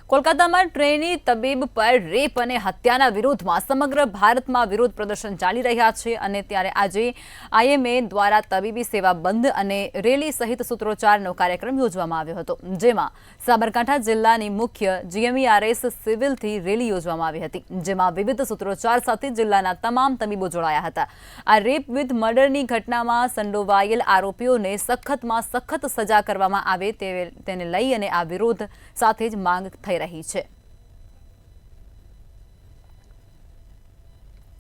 કોલકાતામાં ટ્રેની તબીબ પર રેપ અને હત્યાના વિરોધમાં સમગ્ર ભારતમાં વિરોધ પ્રદર્શન ચાલી રહ્યા છે અને ત્યારે આજે આઈએમએ દ્વારા તબીબી સેવા બંધ અને રેલી સહિત સૂત્રોચ્ચારનો કાર્યક્રમ યોજવામાં આવ્યો હતો, જેમાં સાબરકાંઠા જિલ્લાની મુખ્ય જીએમઈઆરએસ સિવિલથી રેલી યોજવામાં આવી હતી, જેમાં વિવિધ સૂત્રોચ્ચાર સાથે જિલ્લાના તમામ તબીબો જોડાયા હતા। આ રેપ વિથ મર્ડરની ઘટનામાં સંડોવાયેલ આરોપીઓને સખતમાં સખત સજા કરવામાં આવે તેને લઈ અને આ વિરોધ સાથે જ માંગ થઈ रही है।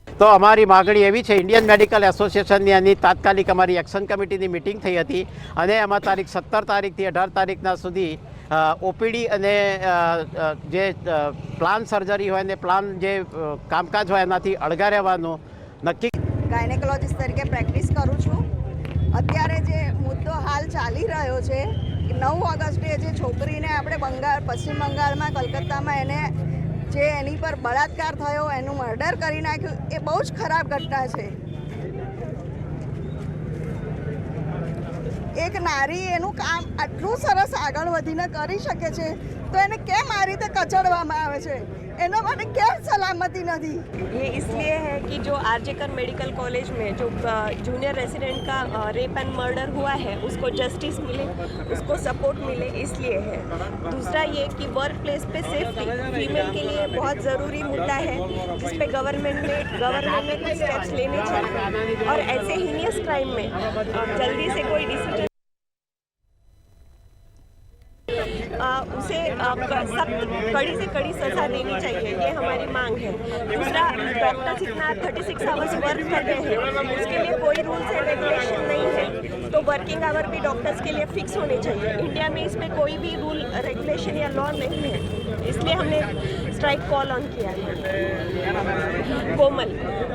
तो अमारी मागणी एवी है, इंडियन मेडिकल एसोसिएशन तात्कालिक अमारी एक्शन कमिटी मीटिंग थी थी अने एमां तारीख 17 तारीख थी 18 तारीखना सुधी ओपीडी अने जे प्लान सर्जरी होय ने प्लान जे कामकाज होय एनाथी अळगा रहेवानो नक्की। गायनेकोलॉजिस्ट तरीके प्रेक्टिस करूँ छूँ। अत्यारे जे मुद्दो हाल चाली रह्यो छे 9 ऑगस्टे जे छोकरीने આપણે પશ્ચિમ બંગાળમાં કલકત્તામાં એને જે એની પર બળાત્કાર થયો, એનું મર્ડર કરી નાખ્યું, એ બહુ જ ખરાબ ઘટના છે। એક નારી એનું કામ આટલું સરસ આગળ વધીને કરી શકે છે તો એને કેમ આ રીતે કચડવામાં આવે છે? એના માટે કેમ સલામતી નથી? ये इसलिए है कि जो आरजेकर मेडिकल कॉलेज में जो जूनियर रेसिडेंट का रेप एंड मर्डर हुआ है उसको जस्टिस मिले, उसको सपोर्ट मिले, इसलिए है। दूसरा ये कि वर्क प्लेस पे सेफ्टी फीमेल के लिए बहुत ज़रूरी मुद्दा है, जिस पे गवर्नमेंट ने कुछ स्टेप्स लेने चाहिए और ऐसे हीनियस क्राइम में जल्दी से कोई डिसीजन उसे सख्त कड़ी से कड़ी सज़ा देनी चाहिए, ये हमारी मांग है। दूसरा, डॉक्टर्स इतना 36 आवर्स वर्क कर रहे हैं, उसके लिए कोई रूल्स एंड रेगुलेशन नहीं है, तो वर्किंग आवर भी डॉक्टर्स के लिए फिक्स होने चाहिए। इंडिया में इसमें कोई भी रूल रेगुलेशन या लॉ नहीं है, इसलिए हमने स्ट्राइक कॉल ऑन किया है। कोमल।